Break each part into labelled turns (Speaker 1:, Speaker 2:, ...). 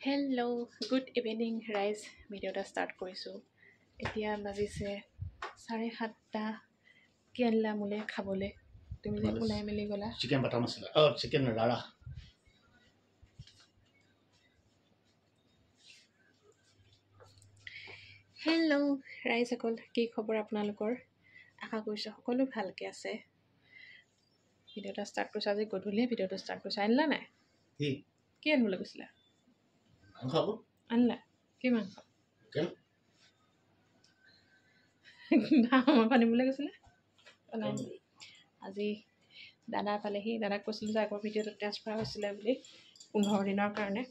Speaker 1: Hello' good evening ৰাইজ video' এটা start কৰিছোঁ। এতিয়া বাজিছে 7:30। কি আনিলা মোলৈ খাবলৈ? তুমি যে ওলাই মেলি গ'লা।
Speaker 2: চিকেন বাটাৰ মছলা চিকেন ৰাৰা।
Speaker 1: হেল্ল' ৰাইজসকল, কি খবৰ আপোনালোকৰ? আশা কৰিছোঁ সকলো ভালকৈ আছে। ভিডিঅ' এটা ষ্টাৰ্ট কৰিছোঁ। আজি গধূলিয়ে ভিডিঅ'টো ষ্টাৰ্ট কৰিছোঁ। আনিলা নাই? কি আনিবলৈ গৈছিলা? আনিলা কি মাংস? হাঁহৰ মাংস আনিবলৈ গৈছিলে। আজি দাদা পালেহি। দাদাক কৈছিলোঁ যে আগৰ ভিডিঅ'টো ট্ৰান্সফাৰ হৈছিলে বুলি 15 দিনৰ কাৰণে।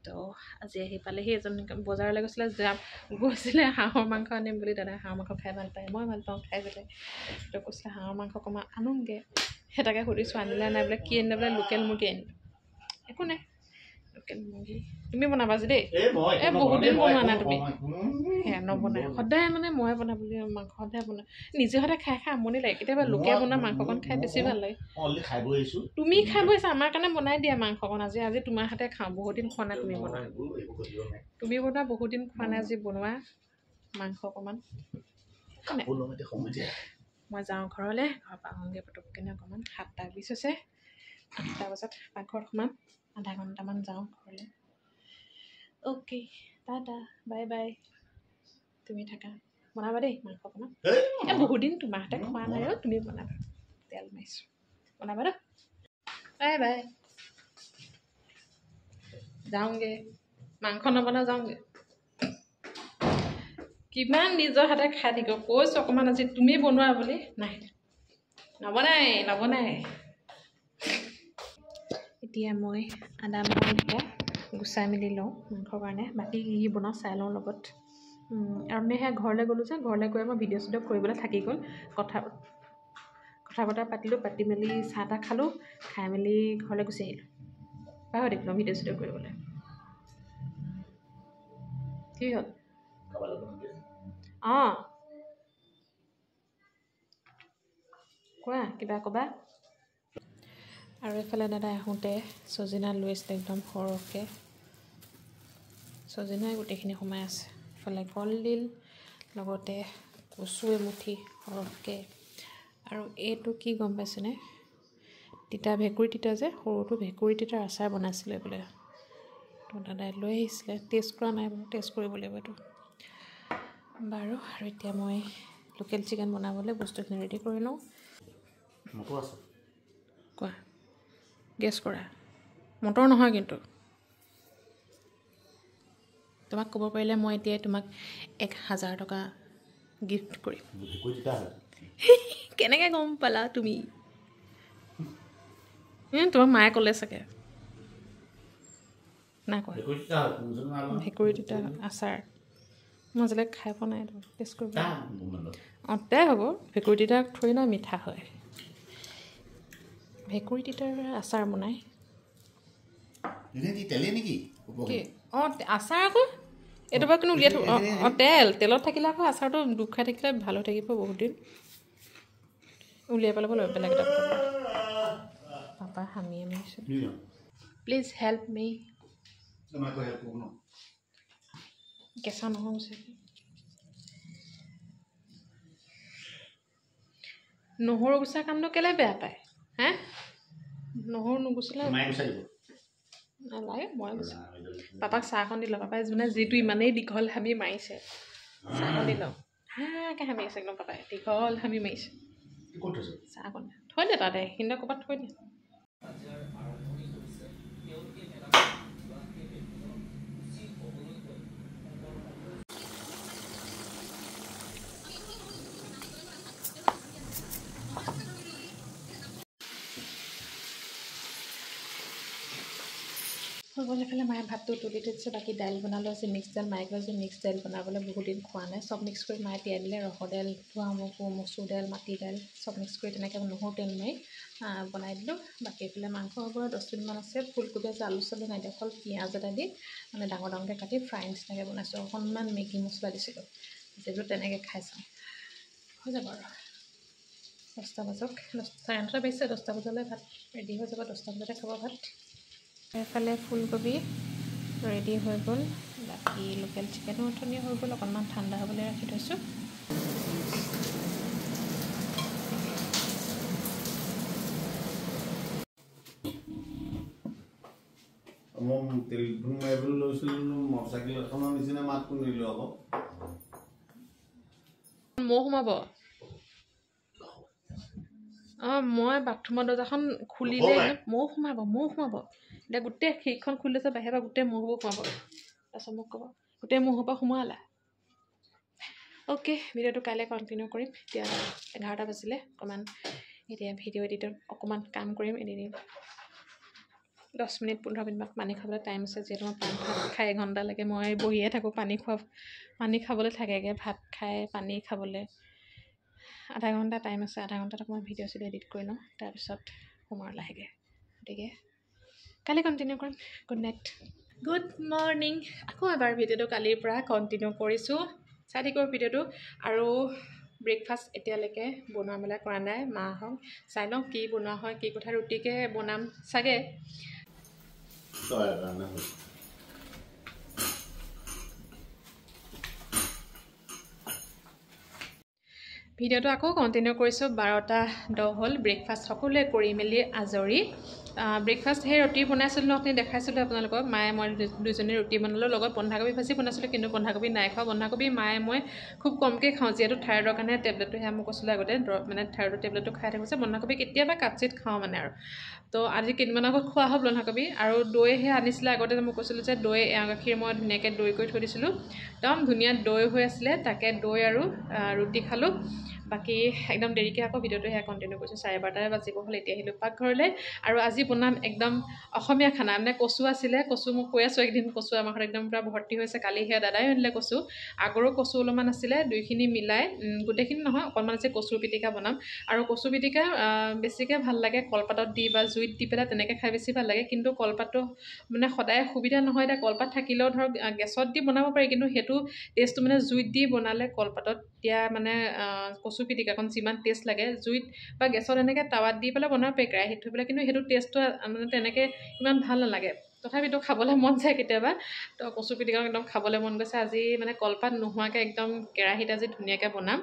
Speaker 1: তো আজি আহি পালেহি। এজন বজাৰলৈ গৈছিলে হাঁহৰ মাংস আনিম বুলি। দাদাই হাঁহৰ মাংস খাই ভাল পায়, মই ভাল পাওঁ খাই পেলাই। তো কৈছিলে হাঁহৰ মাংস অকণমান আনোগৈ। সেই তাকে সুধিছোঁ আনিলে নাই বোলে। কি আনিলে বোলে? লোকেল মুৰ্গী আনিলোঁ। একো নাই, লোকেল মুৰ্গী তুমি বনাবা আজি দেই। বহুত দিন বনোৱা নাই তুমি। সেয়া নবনাই সদায় মানে মই বনাবলৈ মাংস সদায় বনাই নিজে সদায় খাই আমনি লাগে। কেতিয়াবা লোকে বনোৱা মাংসকণ খাই বেছি ভাল লাগে। তুমি খাই বহিছা, আমাৰ কাৰণে বনাই দিয়া মাংসকণ। আজি তোমাৰ হাতে খাওঁ। বহুত দিন খোৱা নাই তুমি বনোৱা। তুমি বনোৱা বহুত দিন খোৱা নাই। আজি বনোৱা মাংস অকণমান। মই যাওঁ ঘৰলৈ। ঘৰৰ পৰা আহোঁগৈ পটককেনে অকণমান। 7:20 হৈছে। 8টা বজাত পাকঘৰত সোমাম। আধা ঘণ্টামান যাওঁ ঘৰলৈ। Okay, Tata, bye bye. তুমি থাকা, বনাবা দেই মাংস অকণমান। বহুত দিন তোমাৰ হাতে খোৱা নাই। তুমি বনাবা, তেল মাৰিছোঁ। বনাবা ন? Bye bye. যাওঁগৈ, মাংস নবনাও, যাওঁগৈ। কিমান নিজৰ হাতে খাই থাকিব। কৈছোঁ অকণমান আজি তুমি বনোৱা বুলি। নাই, নবনাই। এতিয়া মই আদা নহৰু গুচাই মেলি লওঁ মাংসৰ কাৰণে। বাকী কি বনাওঁ চাই লওঁ লগত। আৰু মানে সেয়া ঘৰলৈ গ'লোঁ যে, ঘৰলৈ গৈ মই ভিডিঅ' চিডিঅ' কৰিবলৈ থাকি গ'ল। কথা বতৰা পাতিলোঁ। পাতি মেলি চাহ তাহ খালোঁ। খাই মেলি ঘৰলৈ গুচি আহিলোঁ। পাহৰি থাকিলোঁ ভিডিঅ' চিডিঅ' কৰিবলৈ। কি হ'ল? অঁ কোৱা, কিবা ক'বা? আৰু এইফালে দাদাই আহোঁতে চজিনা লৈ আছিলে একদম সৰহকৈ। চজিনাই গোটেইখিনি সোমাই আছে। এইফালে কলডিল, লগতে কচু এমুঠি সৰহকৈ। আৰু এইটো কি গম পাইছেনে? ভেঁকুৰী তিতা যে, সৰুটো ভেঁকুৰী তিতাৰ আচাৰ বনাইছিলে বোলে। তো দাদাই লৈ আহিছিলে। টেষ্ট কৰা নাই বাৰু, টেষ্ট কৰিব লাগিব এইটো বাৰু। আৰু এতিয়া মই লোকেল চিকেন বনাবলৈ বস্তুখিনি ৰেডি কৰি লওঁ। কোৱা, গেছ কৰা। মটৰ নহয় কিন্তু। তোমাক ক'ব পাৰিলে মই এতিয়াই তোমাক 1000 টকা গিফ্ট কৰিম। কেনেকৈ গম পালা তুমি? তোমাক মায়ে ক'লে চাগে। নাই কোৱা। ভেঁকুৰী তিতা আচাৰ মই আজিলৈকে খাই পোৱা নাই। টেষ্ট কৰিব তাই হ'ব। ভেঁকুৰী তিতা থৈ না মিঠা হয়। ভেঁকুৰী তিতাৰ আচাৰ বনাই কি? আচাৰ আকৌ এইটো পৰা কিন্তু উলিয়াই থ'ব। তেলত থাকিলে আকৌ আচাৰটো ডুব খাই থাকিলে ভাল হৈ থাকিব বহুত দিন। উলিয়াই পেলাব লাগিব বেলেগ এটা বটল। পাপা হামি আহিছে। প্লিজ হেল্প মি। কেঁচা নহৰু চাগে। নহৰু গুচা কামটো কেলৈ বেয়া পায়? হে, নহৰু নুগুচিলে নালাগে। মই গুচাম। পাপাক চাহকণ দি লওঁ। পাপাই মানে যিটো ইমানেই দীঘল হামি মাৰিছে। চাহকণ দি লওঁ। হাঁকৈ হামি আছে একদম। পাপাই দীঘল হামি মাৰিছে। চাহকণ থৈ দে তাতে, সেইখিনিতে ক'ৰবাত থৈ দে। হৈ গ'ল। এইফালে মায়ে ভাতটো তুলি থৈছে। বাকী দাইল বনালোঁ। আজি মিক্স দাইল। মায়ে কৈছে মিক্স দাইল বনাবলৈ বহুত দিন খোৱা নাই। চব মিক্স কৰি মায়ে তিয়াই দিলে। ৰহৰ দাইল, ধোৱা মচুৰ দাইল, মাটি দাইল চব মিক্স কৰি তেনেকৈ নহৰু তেল মাৰি বনাই দিলোঁ। বাকী এইফালে মাংস হ'ব 10 মিনিটমান আছে। ফুলকবি আছে, আলু চালু নাই দিয়া। অকল পিঁয়াজ এটা দি মানে ডাঙৰ ডাঙৰকৈ কাটি ফ্ৰাই নিচিনাকৈ বনাইছোঁ। অকণমান মেগী মছলা দিছিলোঁ। যিবোৰ তেনেকৈ খাই চাওঁ। হৈ যাব আৰু 10টা বাজক। 9:30 বাজিছে। 10টা বজালৈ ভাত ৰেডি হৈ যাব। 10টা বজাতে খাব ভাত। এফালে ফুলকবি ৰেডি হৈ গ'ল বাকী লোকেল চিকেনো অথনি হৈ গ'ল অকণমান ঠাণ্ডা হ'বলৈ ৰাখি থৈছোঁ
Speaker 2: মই টেলিফোন মাৰিবলৈ লৈছিলোঁ মটৰচাইকেল এখনৰ নিচিনা মাত শুনিলোঁ আকৌ
Speaker 1: মহ সোমাব মই বাথৰুমৰ দৰ্জাখন খুলিলে মহ সোমাব এতিয়া গোটেই খিৰিকীখন খুলি লৈছে বাহিৰৰ পৰা গোটেই মহবোৰ সোমাব তাৰপিছত মোক ক'ব গোটেই মহৰ পৰা সোমোৱালা অ'কে ভিডিঅ'টো কাইলৈ কণ্টিনিউ কৰিম এতিয়া 11টা বাজিলে অকণমান এতিয়া ভিডিঅ' এডিটত অকণমান কাম কৰিম এডিটিং 10 মিনিট 15 মিনিটমান পানী খাবলৈ টাইম আছে যিহেতু মই পানী ভাত খাই এঘণ্টা লাগে মই বহিয়ে থাকোঁ পানী খাবলৈ থাকেগৈ ভাত খাই পানী খাবলৈ আধা ঘণ্টা টাইম আছে আধা ঘণ্টাত মই ভিডিঅ' চিডিঅ' এডিট কৰি লওঁ তাৰপিছত সোমাৰ লাহেকৈ গতিকে কালি কণ্টিনিউ কৰিম গুড নাইট গুড মৰ্ণিং আকৌ এবাৰ ভিডিঅ'টো কালিৰ পৰা কণ্টিনিউ কৰিছোঁ চাই থাকিব ভিডিঅ'টো আৰু ব্ৰেকফাষ্ট এতিয়ালৈকে বনোৱা মেলা কৰা নাই মাহঁত চাই লওঁ কি বনোৱা হয় কি কথা ৰুটিকে বনাম চাগে ভিডিঅ'টো আকৌ কণ্টিনিউ কৰিছোঁ 12:10 হ'ল ব্ৰেকফাষ্ট সকলোৱে কৰি মেলি আজৰি ব্ৰেকফাষ্ট সেই ৰুটি বনাইছিলোঁ আপুনি দেখাইছিলোঁ আপোনালোকক মায়ে মই দুজনী ৰুটি বনালোঁ লগত বন্ধাকবি ভাজি বনাইছিলোঁ কিন্তু বন্ধাকবি নাই খোৱা বন্ধাকবি মায়ে মই খুব কমকৈ খাওঁ যিহেতু থাইৰয়ডৰ কাৰণে টেবলেটটো সেয়া মই কৈছিলোঁ আগতে মানে থাইৰয়ডৰ টেবলেটটো খাই থাকোঁ বন্ধাকবি কেতিয়াবা কাটচিট খাওঁ মানে আৰু তো আজি কেইদিনমানৰ আগত খোৱা হ'ল বন্ধাকবি আৰু দৈহে আনিছিলে আগতে মই কৈছিলোঁ যে দৈ এওঁ গাখীৰ মই ধুনীয়াকৈ দৈ কৰি থৈ দিছিলোঁ একদম ধুনীয়া দৈ হৈ আছিলে তাকে দৈ আৰু ৰুটি খালোঁ বাকী একদম দেৰিকৈ আকৌ ভিডিঅ'টো সেয়া কণ্টিনিউ কৰিছোঁ 12:30 বাজিব হ'ল এতিয়া আহিলোঁ পাকঘৰলৈ আৰু আজি বনাম একদম অসমীয়া খানা মানে কচু আছিলে কচু মই কৈ আছোঁ একদিন কচু আমাৰ ঘৰত একদম পূৰা ভৰ্তি হৈছে কালি সেয়া দাদাই আনিলে কচু আগৰো কচু অলপমান আছিলে দুইখিনি মিলাই গোটেইখিনি নহয় অকণমান আছে কচুৰ পিটিকা বনাম আৰু কচু পিটিকা বেছিকৈ ভাল লাগে কলপাতত দি বা জুইত দি পেলাই তেনেকৈ খাই বেছি ভাল লাগে কিন্তু কলপাতটো মানে সদায় সুবিধা নহয় এতিয়া কলপাত থাকিলেও ধৰক গেছত দি বনাব পাৰি কিন্তু সেইটো টেষ্টটো মানে জুইত দি বনালে কলপাতত এতিয়া মানে কচু পিটিকাখন যিমান টেষ্ট লাগে জুইত বা গেছত এনেকৈ টাৱাত দি পেলাই বনাব পাৰি কেৰাহীত থৈ পেলাই কিন্তু সেইটো টেষ্টটো মানে তেনেকৈ ইমান ভাল নালাগে তথাপিতো খাবলৈ মন যায় কেতিয়াবা তো কচু পিটিকা একদম খাবলৈ মন গৈছে আজি মানে কলপাত নোহোৱাকৈ একদম কেৰাহীত আজি ধুনীয়াকৈ বনাম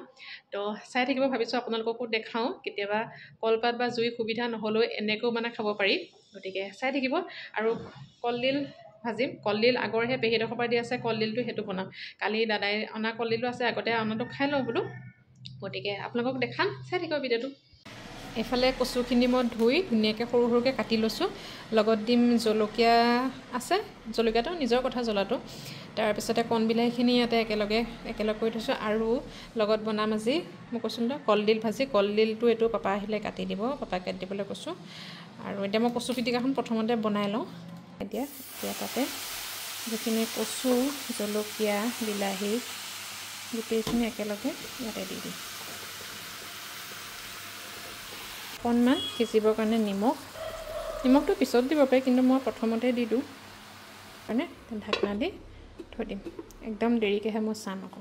Speaker 1: তো চাই থাকিব ভাবিছোঁ আপোনালোককো দেখাওঁ কেতিয়াবা কলপাত বা জুই সুবিধা নহ'লেও এনেকৈও মানে খাব পাৰি গতিকে চাই থাকিব আৰু কলডিল ভাজিম কলডিল আগৰহে পেহীডোখৰ পৰা দি আছে কলডিলটো সেইটো বনাম কালি দাদাই অনা কলডিলো আছে আগতে অনাটো খাই লওঁ বোলো গতিকে আপোনালোকক দেখাম চাই থাকিব ভিডিঅ'টো এইফালে কচুখিনি মই ধুই ধুনীয়াকৈ সৰু সৰুকৈ কাটি লৈছোঁ লগত দিম জলকীয়া আছে জলকীয়াটো নিজৰ কথা জ্বলাটো তাৰপিছতে কণবিলাহীখিনি ইয়াতে একেলগ কৰি থৈছোঁ আৰু লগত বনাম আজি মই কৈছিলোঁ ন কলডিল ভাজি কলডিলটো এইটো পাপা আহিলে কাটি দিব পাপাক কাটি দিবলৈ কৈছোঁ আৰু এতিয়া মই কচু পিটিকাখন প্ৰথমতে বনাই লওঁ এতিয়া তাতে যিখিনি কচু জলকীয়া বিলাহী গোটেইখিনি একেলগে ইয়াতে দি দিম অকণমান সিজিবৰ কাৰণে নিমখটো পিছত দিব পাৰি কিন্তু মই প্ৰথমতে দি দিওঁ কাৰণে ঢাকনা দি থৈ দিম একদম দেৰিকৈহে মই চাম আকৌ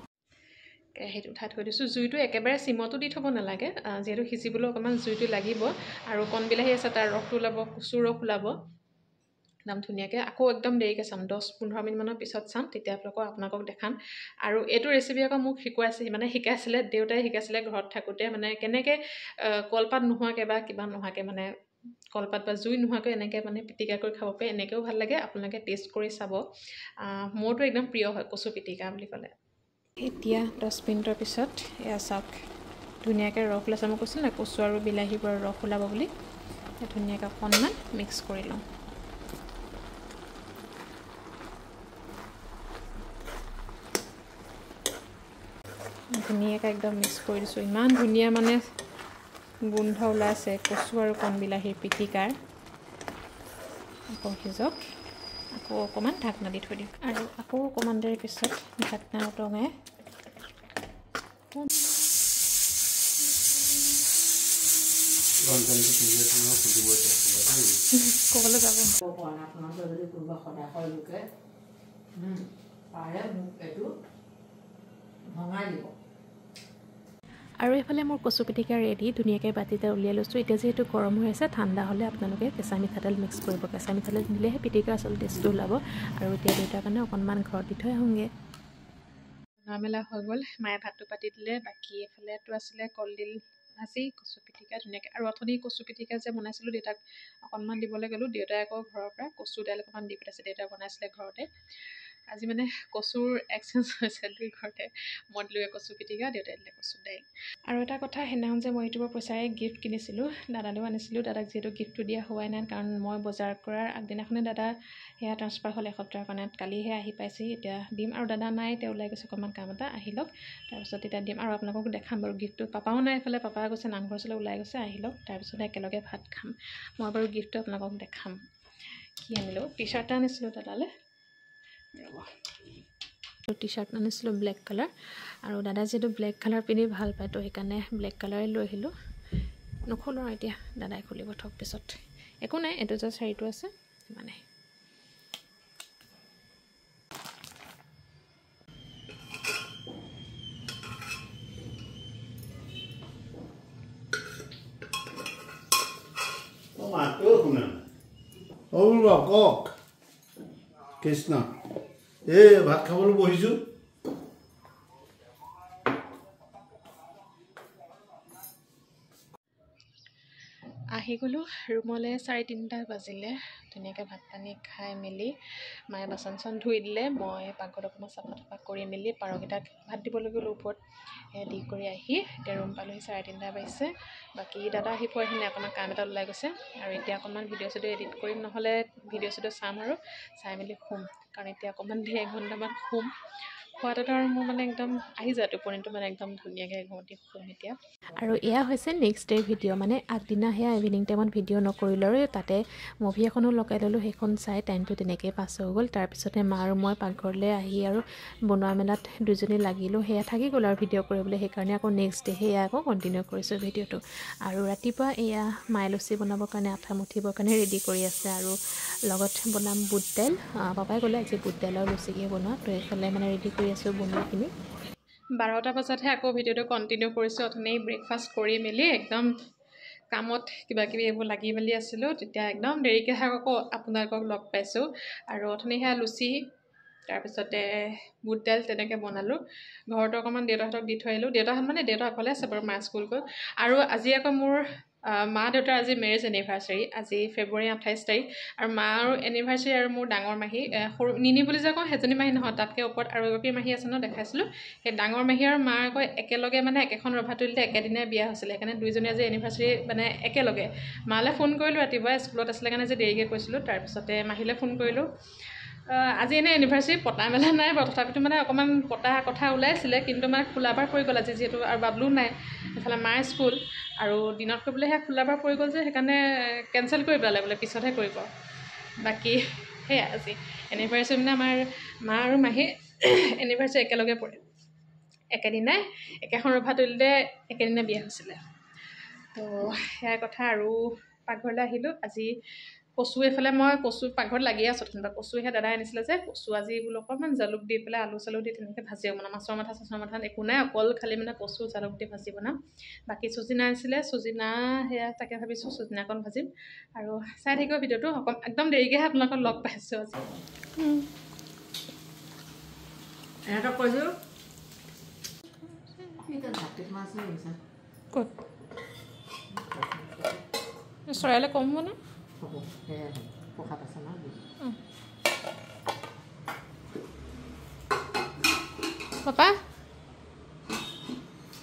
Speaker 1: কেৰাহীত উঠাই থৈ দিছোঁ জুইটো একেবাৰে চিমতো দি থ'ব নালাগে যিহেতু সিজিবলৈ অকণমান জুইটো লাগিব আৰু কণ বিলাহী আছে তাৰ ৰসটো ওলাব কচুৰ ৰস ওলাব একদম ধুনীয়াকৈ আকৌ একদম দেৰিকৈ চাম 10-15 মিনিটমানৰ পিছত চাম তেতিয়া আপোনালোকক দেখাম আৰু এইটো ৰেচিপি আকৌ মোক শিকাইছিলে দেউতাই শিকাইছিলে ঘৰত থাকোঁতে মানে কেনেকৈ কলপাত নোহোৱাকৈ বা কিবা নোহোৱাকৈ মানে কলপাত বা জুই নোহোৱাকৈ এনেকৈ মানে পিটিকা কৰি খাব পাৰি এনেকৈও ভাল লাগে আপোনালোকে টেষ্ট কৰি চাব মোৰতো একদম প্ৰিয় হয় কচু পিটিকা বুলি ক'লে এতিয়া 10 মিনিটৰ পিছত এয়া চাওক ধুনীয়াকৈ ৰস ওলাইছে মই কৈছিলোঁ না কচু আৰু বিলাহীৰ পৰা ৰস ওলাব বুলি ধুনীয়াকৈ অকণমান মিক্স কৰি লওঁ ধুনীয়াকৈ একদম মিক্স কৰি দিছোঁ ইমান ধুনীয়া মানে গোন্ধ ওলাইছে কচু আৰু কণ বিলাহীৰ পিটিকাৰ আকৌ সিজক আকৌ অকণমান ঢাকনা দি থৈ দিম আৰু আকৌ অকণমান দেৰি পিছত ঢাকনা উটঙাই ক'বলৈ যাব আৰু এইফালে মোৰ কচু পিটিকা ৰেডি ধুনীয়াকৈ বাতিতে উলিয়াই লৈছোঁ এতিয়া যিহেতু গৰম হৈ আছে ঠাণ্ডা হ'লে আপোনালোকে কেঁচা মিঠাতেল মিক্স কৰিব কেঁচা মিঠাতেল দিলেহে পিটিকাৰ আচল টেষ্টটো ওলাব আৰু এতিয়া দেউতাৰ কাৰণে অকণমান ঘৰত দি থৈ আহোঁগৈ বনোৱা মেলা হৈ গ'ল মায়ে ভাতটো পাতি দিলে বাকী এফালেতো আছিলে কলডিল ভাজি কচু পিটিকা ধুনীয়াকৈ আৰু অথনি কচু পিটিকা যে বনাইছিলোঁ দেউতাক অকণমান দিবলৈ গ'লোঁ দেউতাই আকৌ ঘৰৰ পৰা কচু দাইল অকণমান দি পঠাইছে দেউতাই বনাইছিলে ঘৰতে আজি মানে কচুৰ এক্সচেঞ্জ হৈছে দুই ঘৰতে মই দিলোঁ কচু পিটিকা দেউতাই দিলে কচু দাইল আৰু এটা কথা সেইদিনাখন যে মই ইউটিউবৰ পইচাৰে গিফ্ট কিনিছিলোঁ দাদালৈও আনিছিলোঁ দাদাক যিহেতু গিফ্টটো দিয়া হোৱাই নাই কাৰণ মই বজাৰ কৰাৰ আগদিনাখনে দাদা সেয়া ট্ৰান্সফাৰ হ'ল এসপ্তাহৰ কাৰণে কালিহে আহি পাইছেহি এতিয়া দিম আৰু দাদা নাই তেওঁ ওলাই গৈছে অকণমান কাম এটা আহি লওক তাৰপিছত তেতিয়া দিম আৰু আপোনালোকক দেখাম বাৰু গিফ্টটো পাপাও নাই এইফালে পাপা গৈছে নামঘৰ ওচৰলৈ ওলাই গৈছে আহি লওক তাৰপিছত একেলগে ভাত খাম মই বাৰু গিফ্টটো আপোনালোকক দেখাম কি আনিলোঁ টি চাৰ্ট এটা আনিছিলোঁ দাদালৈ ৰ'ব টি চাৰ্ট আনিছিলোঁ ব্লেক কালাৰ আৰু দাদা যিহেতু ব্লেক কালাৰ পিন্ধি ভাল পায় তো সেইকাৰণে ব্লেক কালাৰে লৈ আহিলোঁ নখোলোঁ আৰু এতিয়া দাদাই খুলিব থওক পিছত একো নাই এইটো যে শাৰীটো আছে মানে
Speaker 2: কওক কৃষ্ণ এই ভাত খাবলৈ বহিছোঁ
Speaker 1: আহি গ'লোঁ ৰুমলৈ 3:30 বাজিলে ধুনীয়াকৈ ভাত পানী খাই মেলি মায়ে বাচন চাচন ধুই দিলে মই পাকঘৰত অকণমান চাফা তাফা কৰি মেলি পাৰকেইটাক ভাত দিবলৈ গ'লোঁ ওপৰত দি কৰি আহি এতিয়া ৰুম পালোহি 3:30 বাজিছে বাকী দাদা আহি পোৱাহি নাই অকণমান কাম এটা ওলাই গৈছে আৰু এতিয়া অকণমান ভিডিঅ' চিডিঅ' এডিট কৰিম নহ'লে ভিডিঅ' চিডিঅ' চাম আৰু চাই মেলি শুম কাৰণ এতিয়া অকণমান দেৰি 1 ঘণ্টামান শুম খোৱাটোতো আৰু মোৰ মানে একদম আহি যায় টোপনিটো মানে একদম ধুনীয়াকৈ ঘৰতে শুম এতিয়া আৰু এয়া হৈছে নেক্সট ডে ভিডিঅ' মানে আগদিনা সেয়া ইভিনিং টাইমত ভিডিঅ' নকৰিলোঁ আৰু তাতে মুভি এখনো লগাই ল'লোঁ সেইখন চাই টাইমটো তেনেকৈয়ে পাছ হৈ গ'ল তাৰপিছতে মা আৰু মই পাকঘৰলৈ আহি আৰু বনোৱা মেলাত দুজনী লাগিলোঁ সেয়া থাকি গ'ল আৰু ভিডিঅ' কৰিবলৈ সেইকাৰণে আকৌ নেক্সট ডে সেয়া আকৌ কণ্টিনিউ কৰিছোঁ ভিডিঅ'টো আৰু ৰাতিপুৱা এয়া মাই লুচি বনাবৰ কাৰণে আঠা মুঠিবৰ কাৰণে ৰেডি কৰি আছে আৰু লগত বনাম বুট দাইল পাপাই ক'লে আজি বুট দাইল আৰু লুচিকে বনোৱা তো এইফালে মানে ৰেডি কৰি আছোঁ বনোৱাখিনি 12টা বজাতহে আকৌ ভিডিঅ'টো কণ্টিনিউ কৰিছোঁ অথনি ব্ৰেকফাষ্ট কৰি মেলি একদম কামত কিবাকিবি এইবোৰ লাগি মেলি আছিলোঁ তেতিয়া একদম দেৰিকৈ আকৌ আপোনালোকক লগ পাইছোঁ আৰু অথনি সেয়া লুচি তাৰপিছতে বুট দাইল তেনেকৈ বনালোঁ ঘৰতো অকণমান দেউতাহঁতক দি থৈ আহিলোঁ দেউতাহঁত মানে দেউতা অকলে আছে বাৰু মা স্কুল গ'ল আৰু আজি আকৌ মোৰ মা দেউতাৰ আজি মেৰেজ এনিভাৰ্চাৰী আজি ফেব্ৰুৱাৰী 28 তাৰিখ আৰু মাৰ এনিভাৰ্চাৰী আৰু মোৰ ডাঙৰ মাহী সৰু নিনি বুলি যে কওঁ সেইজনী মাহী নহয় তাতকৈ ওপৰত আৰু এগৰাকী মাহী আছে ন দেখাইছিলোঁ সেই ডাঙৰ মাহী আৰু মাৰ আকৌ একেলগে মানে একেখন ৰভাতলিতে একেদিনাই বিয়া হৈছিলে সেইকাৰণে দুইজনী আজি এনিভাৰ্চাৰী মানে একেলগে মালৈ ফোন কৰিলোঁ ৰাতিপুৱা স্কুলত আছিলে কাৰণে আজি দেৰিকৈ কৈছিলোঁ তাৰপিছতে মাহীলৈ ফোন কৰিলোঁ আজি এনেই এনিভাৰ্চাৰী পতা মেলা নাই বাৰু তথাপিতো মানে অকণমান পতা কথা ওলাইছিলে কিন্তু মানে খোলাবাৰ পৰি গ'ল আজি যিহেতু আৰু বাবলু নাই এইফালে মাৰ স্কুল আৰু দিনত কৰিবলৈ সেয়া খোলাবাৰ পৰি গ'ল যে সেইকাৰণে কেঞ্চেল কৰি পেলালে বোলে পিছতহে কৰিব বাকী সেয়া আজি এনিভাৰ্চাৰী মানে আমাৰ মা আৰু মাহী এনিভাৰ্চাৰী একেলগে পৰে একেদিনাই একেখন ৰভাতলিতে একেদিনাই বিয়া হৈছিলে তো সেয়াই কথা আৰু পাকঘৰলৈ আহিলোঁ আজি কচু এইফালে মই কচু পাকঘৰত লাগিয়ে আছোঁ তেনেকুৱা কচু সেয়া দাদাই আনিছিলে যে কচু আজি বোলো অকণমান জালুক দি পেলাই আলু চালু দি তেনেকৈ ভাজি বনাম মাছৰ মাথা চাছৰ মাথা একো নাই অকল খালি মানে কচু জালুক দি ভাজি বনাম বাকী চজিনা আনিছিলে চজিনা সেয়া তাকে ভাবিছোঁ চজিনাকণ ভাজিম আৰু চাই থাকিব ভিডিঅ'টো একদম দেৰিকৈহে আপোনালোকক লগ পাইছোঁ আজি
Speaker 3: এহঁতক কৈছোঁ
Speaker 1: ক'ত চৰাইলৈ কম হ'ব নে পাপা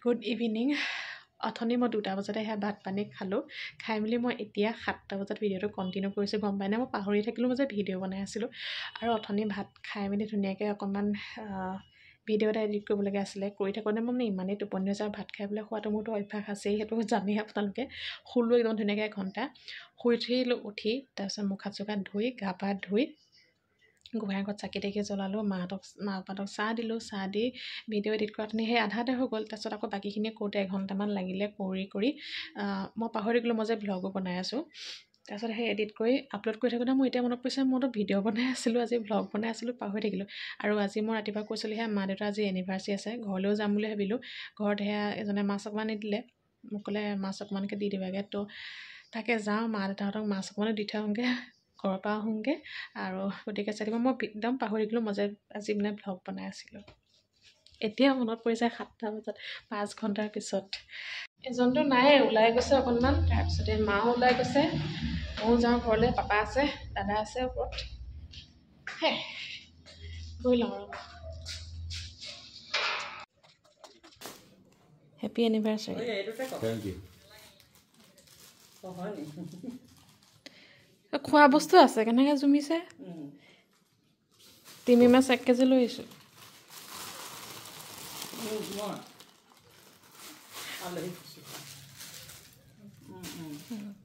Speaker 1: গুড ইভিনিং অথনি মই 2টা বজাতে সেয়া ভাত পানী খালোঁ খাই মেলি মই এতিয়া 7টা বজাত ভিডিঅ'টো কণ্টিনিউ কৰিছোঁ গম পাই নাই মই পাহৰি থাকিলোঁ মই যে ভিডিঅ' বনাই আছিলোঁ আৰু অথনি ভাত খাই মেলি ধুনীয়াকৈ অকণমান ভিডিঅ' এটা এডিট কৰিবলগীয়া আছিলে কৰি থাকোঁতে মই মানে ইমানেই টোপনি হৈছে আৰু ভাত খাই পেলাই খোৱাটো মোৰতো অভ্যাস আছেই সেইটো জানেই আপোনালোকে শুলোঁ একদম ধুনীয়াকৈ 1 ঘণ্টা শুই উঠি তাৰপিছত মুখ হাত চুক হাত ধুই গা পা ধুই গোহাঁই ঘৰত চাকি তাকি জ্বলালোঁ মা পাপাহঁতক চাহ দিলোঁ চাহ দি ভিডিঅ' এডিট কৰাখিনি সেই আধাতে হৈ গ'ল তাৰপিছত আকৌ বাকীখিনি কৰোঁতে 1 ঘণ্টামান লাগিলে কৰি মই পাহৰি গ'লোঁ মই যে ভ্লগো বনাই আছোঁ তাৰপিছত সেই এডিট কৰি আপলোড কৰি থাকোঁতে মোৰ এতিয়া মনত পৰিছে মইতো ভিডিঅ' বনাই আছিলোঁ আজি ভ্লগ বনাই আছিলোঁ পাহৰি থাকিলোঁ আৰু আজি মই ৰাতিপুৱা কৈছিলোঁ সেয়া মা দেউতা আজি এনিভাৰ্চাৰী আছে ঘৰলৈও যাম বুলি ভাবিলোঁ ঘৰত সেয়া এজনে মাছ অকণমান নিদিলে মোক ক'লে মাছ অকণমানকৈ দি দিবাগৈ তো তাকে যাওঁ মা দেউতাহঁতক মাছ অকণমানো দি থৈ আহোঁগৈ ঘৰৰ পৰা আহোঁগৈ আৰু গতিকে চাই মই একদম পাহৰি থাকিলোঁ মই যে আজি মানে ভ্লগ বনাই আছিলোঁ এতিয়া মনত পৰিছে 7টা বজাত 5 ঘণ্টাৰ পিছত এজনটো নাই ওলাই গৈছে অকণমান তাৰপিছতে মাও ওলাই গৈছে ময়ো যাওঁ ঘৰলৈ পাপা আছে দাদা আছে ওপৰত হে গৈ লওঁ আৰু হেপী এনিভাৰ্চাৰী
Speaker 2: থেংক ইউ
Speaker 1: খোৱা বস্তু আছে কেনেকৈ জুমিছে তিমি মাছ 1 কেজি লৈ আহিছোঁ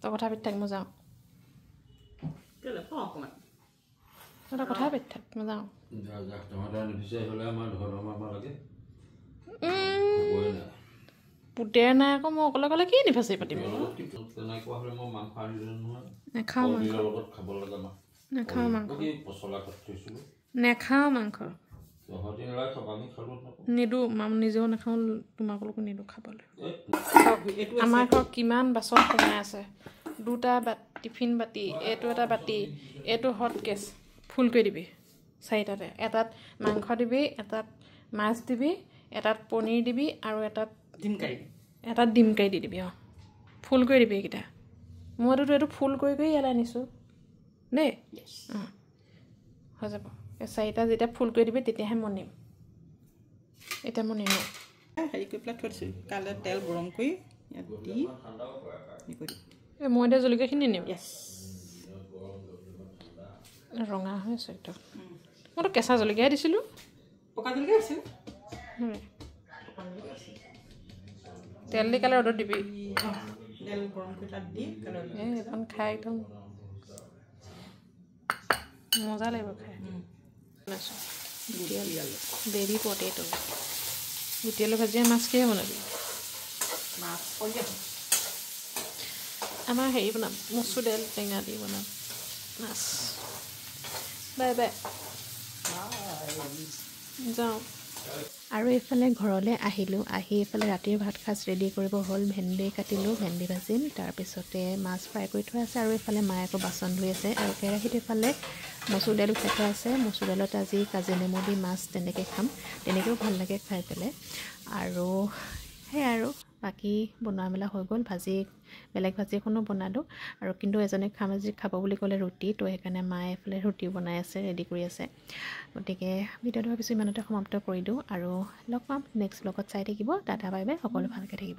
Speaker 1: তই কথা পাতি থাক মই যাওঁ তই কথা পাতি থাক মই যাওঁ পুতেৰ নাই আকৌ মই অকলে অকলে কি এনিভাৰ্চাৰী পাতিম নেখাওঁ মাংস নিদোঁ নিজেও নাখাওঁ তোমালোকো নিদোঁ খাবলৈ আমাৰ ঘৰত কিমান বাচন সোমাই আছে 2টা টিফিন বাতি এইটো এটা বাতি এইটো হট কেছ ফুল কৰি দিবি 4টাতে এটাত মাংস দিবি এটাত মাছ দিবি এটাত পনীৰ দিবি আৰু এটাত ডিম কাৰি দি দিবি ফুল কৰি দিবি এইকেইটা মইতো এইটো ফুল কৰি ইয়ালৈ আনিছোঁ দেই হৈ যাব এই 4টা যেতিয়া ফুল কৰি দিবি তেতিয়াহে মই নিম এতিয়া মই নিনো
Speaker 3: হেৰি কৰি পেলাই থৈ দিছোঁ কাইলৈ তেল গৰম কৰি
Speaker 1: মই এতিয়া জলকীয়াখিনি নিম ৰঙা হৈ আছে একদম মইতো কেঁচা জলকীয়াহে দিছিলোঁ
Speaker 3: পকা জলকীয়া আছে
Speaker 1: তেল দি কালে ৰ'দত দিবি
Speaker 3: তেল গৰম কৰি তাত দি
Speaker 1: এখন খাই একদম মজা লাগিব খাই বেবী পটেটো গুটি আলু ভাজিয়ে মাছ কিহে বনাবি
Speaker 3: মাছ
Speaker 1: আমাৰ হেৰি বনাম মচুৰ দাইল টেঙা দি বনাম মাছ বাই বাই যাওঁ আৰু এইফালে ঘৰলৈ আহিলোঁ আহি এইফালে ৰাতিৰ ভাত সাজ ৰেডি কৰিব হ'ল ভেন্দি কাটিলোঁ ভেন্দি ভাজিম তাৰপিছতে মাছ ফ্ৰাই কৰি থোৱা আছে আৰু এইফালে মায়ে আকৌ বাচন ধুই আছে আৰু কেৰাহীত এইফালে মচুৰ দাইল উঠাই থোৱা আছে মচুৰ দাইলত আজি কাজি নেমু দি মাছ তেনেকৈ খাম তেনেকৈও ভাল লাগে খাই পেলাই আৰু সেয়াই আৰু বাকী বনোৱা মেলা হৈ গ'ল ভাজি বেলেগ ভাজি এখনো বনালোঁ আৰু কিন্তু এজনে খাব বুলি ক'লে ৰুটি তো সেইকাৰণে মায়ে এইফালে ৰুটি বনাই আছে ৰেডি কৰি আছে গতিকে ভিডিঅ'টো ভাবিছোঁ ইমানতে সমাপ্ত কৰি দিওঁ আৰু লগ পাম নেক্সট ব্লগত চাই থাকিব টাটা বাই বাই সকলো ভালকৈ থাকিব